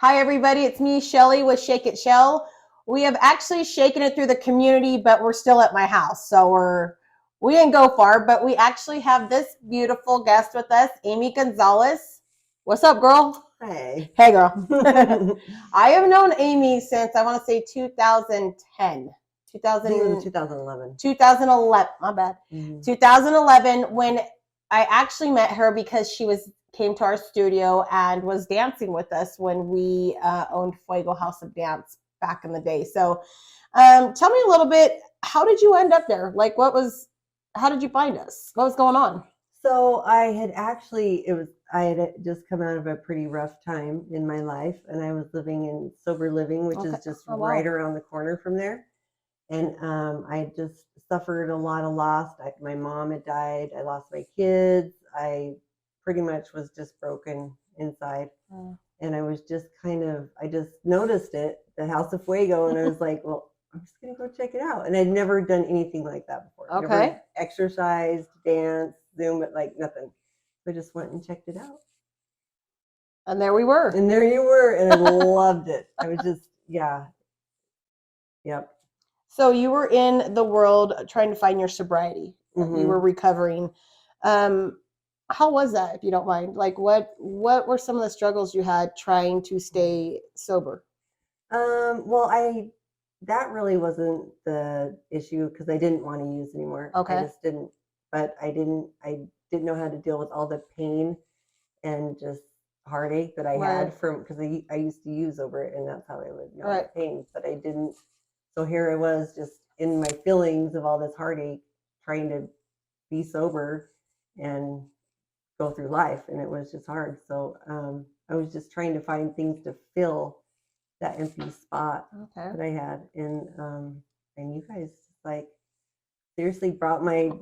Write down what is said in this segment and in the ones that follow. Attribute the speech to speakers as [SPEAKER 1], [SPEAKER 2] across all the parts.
[SPEAKER 1] Hi, everybody. It's me, Shelly, with Shake It Shell. We have actually shaken it through the community, but we're still at my house. So we didn't go far, but we actually have this beautiful guest with us, Aimee Gonzales. What's up, girl?
[SPEAKER 2] Hey.
[SPEAKER 1] Hey, girl. I have known Aimee since, I want to say, 2010.
[SPEAKER 2] 2011.
[SPEAKER 1] 2011, my bad. 2011, when I actually met her because she came to our studio and was dancing with us when we owned Fuego House of Dance back in the day. So tell me a little bit, how did you end up there? Like, how did you find us? What was going on?
[SPEAKER 2] So I had just come out of a pretty rough time in my life, and I was living in sober living, which is just right around the corner from there. And I just suffered a lot of loss. My mom had died. I lost my kids. I pretty much was just broken inside. And I was just I just noticed it, the House of Fuego, and I was like, well, I'm just going to go check it out. And I'd never done anything like that before.
[SPEAKER 1] Okay.
[SPEAKER 2] Never exercised, danced, Zoom, but like nothing. So I just went and checked it out.
[SPEAKER 1] And there we were.
[SPEAKER 2] And there you were. And I loved it. I was just, yeah. Yep.
[SPEAKER 1] So you were in the world trying to find your sobriety. Mm-hmm. You were recovering. How was that, if you don't mind? Like, what were some of the struggles you had trying to stay sober?
[SPEAKER 2] Well, that really wasn't the issue because I didn't want to use anymore.
[SPEAKER 1] Okay.
[SPEAKER 2] I just didn't, but I didn't know how to deal with all the pain and just heartache that I had because I used to use over it, and that's how I would know the pain, but I didn't. So here I was just in my feelings of all this heartache, trying to be sober and go through life, and it was just hard. So I was just trying to find things to fill that empty spot that I had, and you guys seriously brought my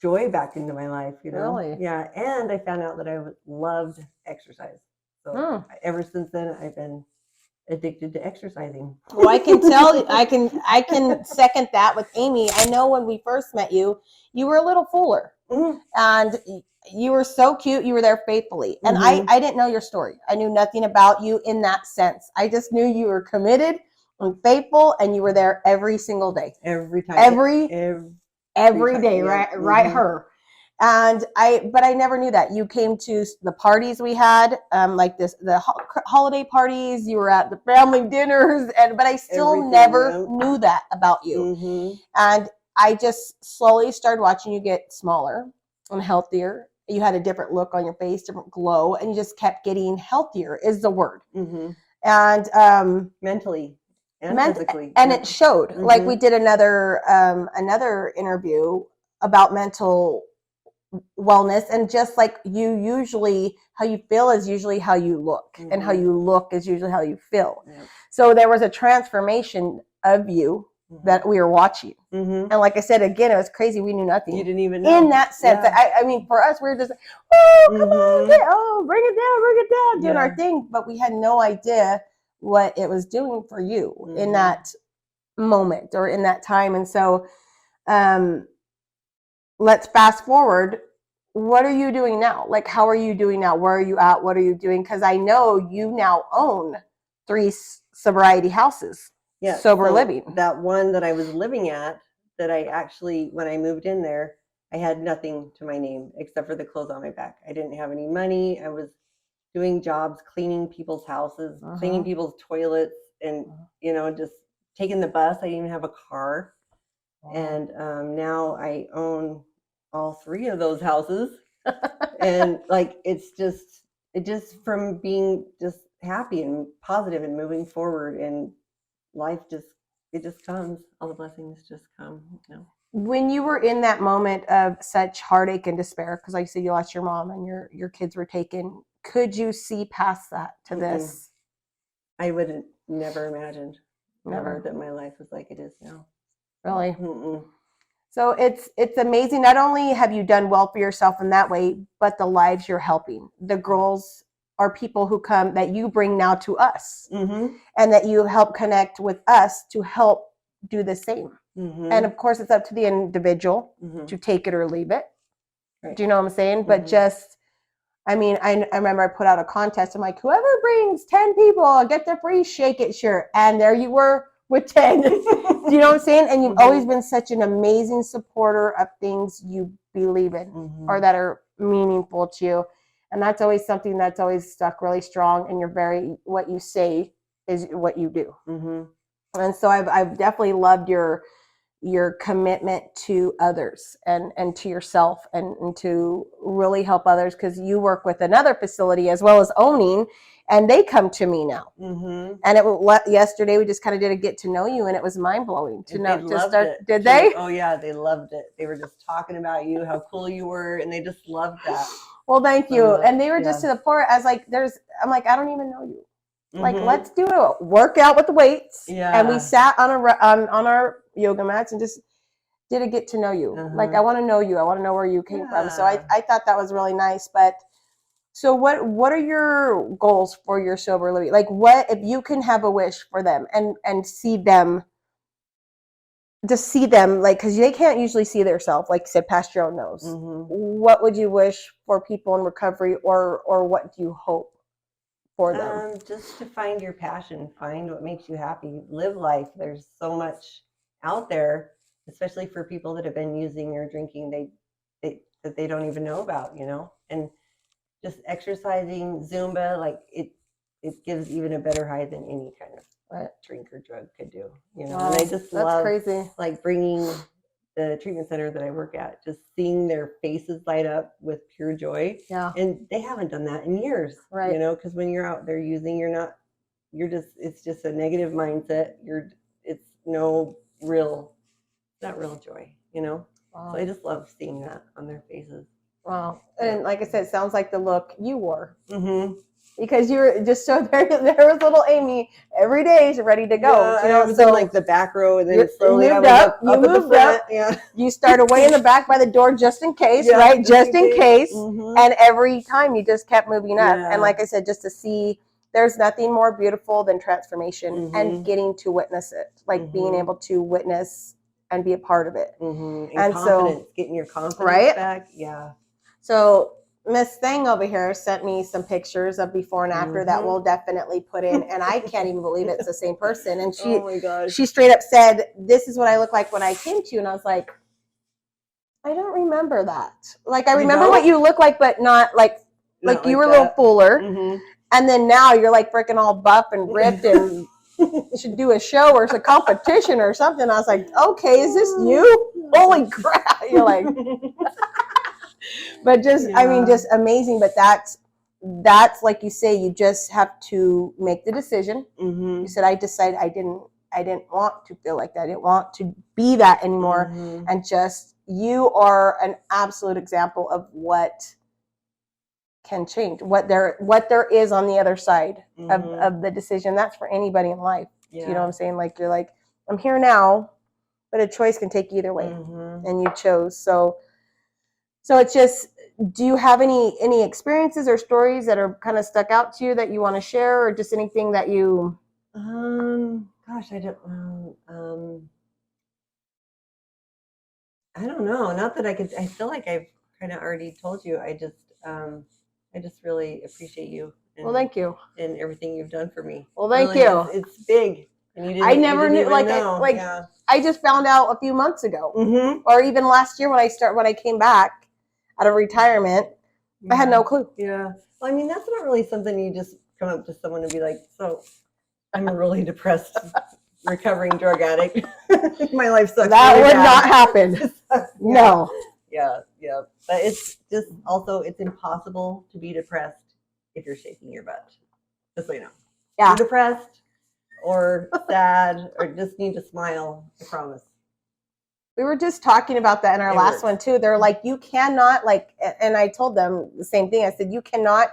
[SPEAKER 2] joy back into my life.
[SPEAKER 1] Really?
[SPEAKER 2] Yeah. And I found out that I loved exercise. So ever since then, I've been addicted to exercising.
[SPEAKER 1] Well, I can tell you, I can second that with Aimee. I know when we first met you, you were a little fuller, and you were so cute. You were there faithfully, and I didn't know your story. I knew nothing about you in that sense. I just knew you were committed and faithful, and you were there every single day,
[SPEAKER 2] every time,
[SPEAKER 1] every day, right? Her. And but I never knew that. You came to the parties we had, like the holiday parties. You were at the family dinners, but I still never knew that about you. And I just slowly started watching you get smaller and healthier. You had a different look on your face, different glow, and you just kept getting healthier is the word. And
[SPEAKER 2] mentally and physically.
[SPEAKER 1] And it showed. Like we did another interview about mental wellness, and just like how you feel is usually how you look, and how you look is usually how you feel. So there was a transformation of you that we were watching, and like I said again, it was crazy. We knew nothing.
[SPEAKER 2] You didn't even know
[SPEAKER 1] in that sense. I mean, for us, we were just come on, bring it down, doing our thing, but we had no idea what it was doing for you in that moment or in that time. And so let's fast forward. What are you doing now? Like, how are you doing now? Where are you at? What are you doing? Because I know you now own 3 sobriety houses.
[SPEAKER 2] Yeah,
[SPEAKER 1] sober living.
[SPEAKER 2] That one that I was living at, that I actually, when I moved in there, I had nothing to my name except for the clothes on my back. I didn't have any money. I was doing jobs, cleaning people's houses, cleaning people's toilets, and just taking the bus. I didn't even have a car. And now I own all 3 of those houses. And it just from being just happy and positive and moving forward, and life it just comes. All the blessings just come.
[SPEAKER 1] When you were in that moment of such heartache and despair, because like you said, you lost your mom and your kids were taken, could you see past that to this?
[SPEAKER 2] I would never imagined that my life was like it is now.
[SPEAKER 1] Really? So it's amazing. Not only have you done well for yourself in that way, but the lives you're helping. The girls are people who come that you bring now to us, and that you help connect with us to help do the same. And of course, it's up to the individual to take it or leave it. Right. Do you know what I'm saying? But I mean, I remember I put out a contest. I'm like, whoever brings 10 people, I'll get the free Shake It shirt. And there you were with 10. Do you know what I'm saying? And you've always been such an amazing supporter of things you believe in or that are meaningful to you. And that's always something that's always stuck really strong. And you're very, what you say is what you do. And so I've definitely loved your commitment to others and to yourself and to really help others, because you work with another facility as well as owning, and they come to me now. And yesterday we just kind of did a get to know you, and it was mind blowing to know to start.
[SPEAKER 2] It.
[SPEAKER 1] Did they?
[SPEAKER 2] Oh yeah, they loved it. They were just talking about you, how cool you were, and they just loved that.
[SPEAKER 1] Well, thank you. And they were just to the point. I was like, I'm like, I don't even know you. Like, let's do a workout with the weights. And we sat on our yoga mats and just did a get to know you. Like, I want to know you. I want to know where you came from. So I thought that was really nice. But so what are your goals for your sober living? Like, what if you can have a wish for them and see them, just see them, like, because they can't usually see themselves, like you said, past your own nose. What would you wish for people in recovery, or what do you hope for them?
[SPEAKER 2] Just to find your passion, find what makes you happy, live life. There's so much out there, especially for people that have been using or drinking, that they don't even know about, you know. And just exercising, Zumba, like it gives even a better high than any kind of drink or drug could do, you know. And I just love crazy, like bringing the treatment center that I work at, just seeing their faces light up with pure joy. And they haven't done that in years, you know, because when you're out there using, it's just a negative mindset. It's not real joy, you know. So I just love seeing that on their faces.
[SPEAKER 1] Wow. And like I said, it sounds like the look you wore. Because you were just so there was little Aimee every day ready to go.
[SPEAKER 2] Yeah, you know, I was in like the back row, and then slowly I was up at the front. Yeah.
[SPEAKER 1] You started way in the back by the door just in case, right? Just in case. And every time you just kept moving up. And like I said, just to see, there's nothing more beautiful than transformation and getting to witness it, like being able to witness and be a part of it.
[SPEAKER 2] And confidence, getting your confidence back. Yeah.
[SPEAKER 1] So Miss Thing over here sent me some pictures of before and after that we'll definitely put in, and I can't even believe it's the same person. And she straight up said, "This is what I look like when I came to you," and I was like, I don't remember that. Like, I remember what you look like, but not like you were a little fuller. And then now you're like freaking all buff and ripped and should do a show or a competition or something. I was like, okay, is this you? Holy crap. You're like, but just, I mean, just amazing. But that's like you say, you just have to make the decision. You said, I decided I didn't want to feel like that. I didn't want to be that anymore. And just, you are an absolute example of what can change, what there is on the other side of the decision. That's for anybody in life. You know what I'm saying? Like, you're like, I'm here now, but a choice can take either way. And you chose. So it's just, do you have any experiences or stories that are kind of stuck out to you that you want to share, or just anything that you
[SPEAKER 2] gosh, I don't know. I don't know. Not that I feel like I've kind of already told you. I just really appreciate you.
[SPEAKER 1] Well, thank you.
[SPEAKER 2] And everything you've done for me.
[SPEAKER 1] Well, thank you.
[SPEAKER 2] It's big. And
[SPEAKER 1] I never knew, I just found out a few months ago, or even last year when I came back out of retirement, I had no clue.
[SPEAKER 2] Yeah. Well, I mean, that's not really something you just come up to someone and be like, so I'm a really depressed, recovering drug addict. My life sucks.
[SPEAKER 1] That would not happen. No.
[SPEAKER 2] Yeah. But it's just also, it's impossible to be depressed if you're shaking your butt. Just so you know. Yeah. You're depressed or sad or just need to smile, I promise.
[SPEAKER 1] We were just talking about that in our last one too. They're like, you cannot, like, and I told them the same thing. I said, you cannot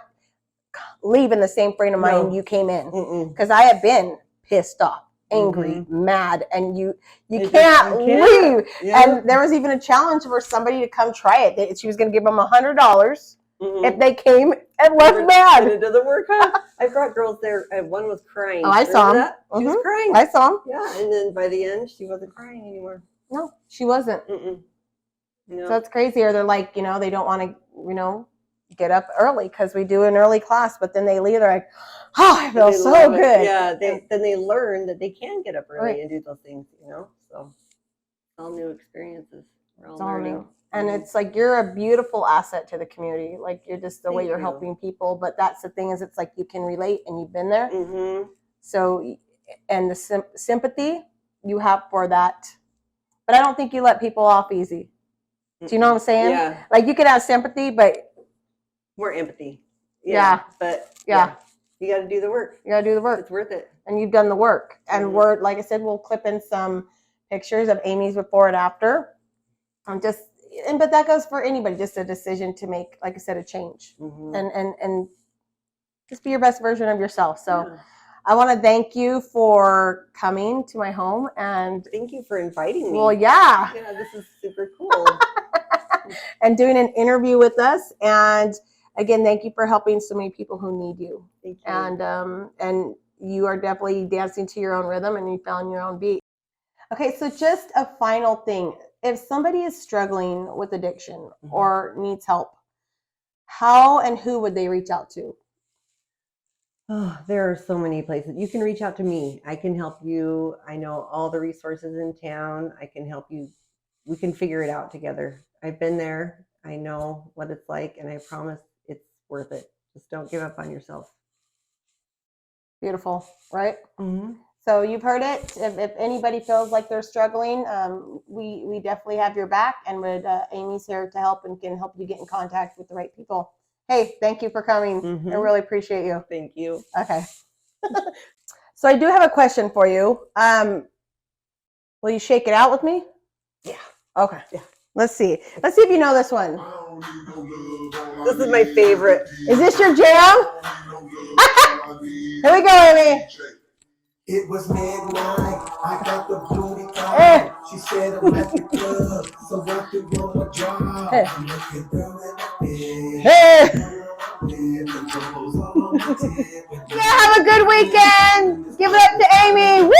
[SPEAKER 1] leave in the same frame of mind you came in. Because I have been pissed off, angry, mad, and you can't leave. Yeah. And there was even a challenge for somebody to come try it. She was going to give them $100 if they came and left mad.
[SPEAKER 2] And it doesn't work out. I brought girls there, and one was crying.
[SPEAKER 1] Oh, I saw him.
[SPEAKER 2] She was crying.
[SPEAKER 1] I saw him.
[SPEAKER 2] Yeah, and then by the end, she wasn't crying anymore.
[SPEAKER 1] No, she wasn't. No. So that's crazy. Or they're like, they don't want to, get up early because we do an early class, but then they leave, they're like, oh, I feel
[SPEAKER 2] They
[SPEAKER 1] so
[SPEAKER 2] love it.
[SPEAKER 1] good.
[SPEAKER 2] Yeah, then they learn that they can get up early
[SPEAKER 1] Right.
[SPEAKER 2] and do those things, you know. So all new experiences. We're all
[SPEAKER 1] It's all
[SPEAKER 2] learning.
[SPEAKER 1] new. And it's like you're a beautiful asset to the community. Like you're just the way
[SPEAKER 2] Thank
[SPEAKER 1] you're
[SPEAKER 2] you.
[SPEAKER 1] helping people. But that's the thing is, it's like you can relate and you've been there.
[SPEAKER 2] Mm-hmm.
[SPEAKER 1] So, and the sympathy you have for that. But I don't think you let people off easy. Do you know what I'm saying?
[SPEAKER 2] Yeah.
[SPEAKER 1] Like you could have sympathy, but
[SPEAKER 2] More empathy.
[SPEAKER 1] Yeah.
[SPEAKER 2] But
[SPEAKER 1] Yeah.
[SPEAKER 2] you got to do the work.
[SPEAKER 1] you got to do the work.
[SPEAKER 2] It's worth it.
[SPEAKER 1] And you've done the work. And
[SPEAKER 2] Mhm.
[SPEAKER 1] we're, like I said, we'll clip in some pictures of Aimee's before and after. But that goes for anybody, just a decision to make, like I said, a change.
[SPEAKER 2] Mhm.
[SPEAKER 1] And just be your best version of yourself. So
[SPEAKER 2] Yeah.
[SPEAKER 1] I want to thank you for coming to my home and
[SPEAKER 2] Thank you for inviting me.
[SPEAKER 1] well, yeah.
[SPEAKER 2] Yeah, this is super cool.
[SPEAKER 1] And doing an interview with us. And again, thank you for helping so many people who need you.
[SPEAKER 2] Thank you.
[SPEAKER 1] And you are definitely dancing to your own rhythm and you found your own beat. Okay, so just a final thing. If somebody is struggling with addiction or needs help, how and who would they reach out to?
[SPEAKER 2] Oh, there are so many places. You can reach out to me. I can help you. I know all the resources in town. I can help you. We can figure it out together. I've been there. I know what it's like, and I promise it's worth it. Just don't give up on yourself.
[SPEAKER 1] Beautiful, right?
[SPEAKER 2] Mm-hmm.
[SPEAKER 1] So you've heard it. If anybody feels like they're struggling, we definitely have your back, and Aimee's here to help and can help you get in contact with the right people. Hey, thank you for coming.
[SPEAKER 2] Mm-hmm.
[SPEAKER 1] I really appreciate you.
[SPEAKER 2] Thank you.
[SPEAKER 1] Okay. So I do have a question for you. Will you shake it out with me?
[SPEAKER 2] Yeah.
[SPEAKER 1] Okay.
[SPEAKER 2] Yeah.
[SPEAKER 1] Let's see. Let's see if you know this one.
[SPEAKER 2] This is my favorite.
[SPEAKER 1] Is this your jam? Here we go, Aimee.
[SPEAKER 3] It was midnight. I got the booty call. She said I'm at the club, so I can roll my job.
[SPEAKER 1] Hey.
[SPEAKER 3] I'm looking down at my bed.
[SPEAKER 1] Hey. Yeah, have a good weekend. Give it up to Aimee. Woo!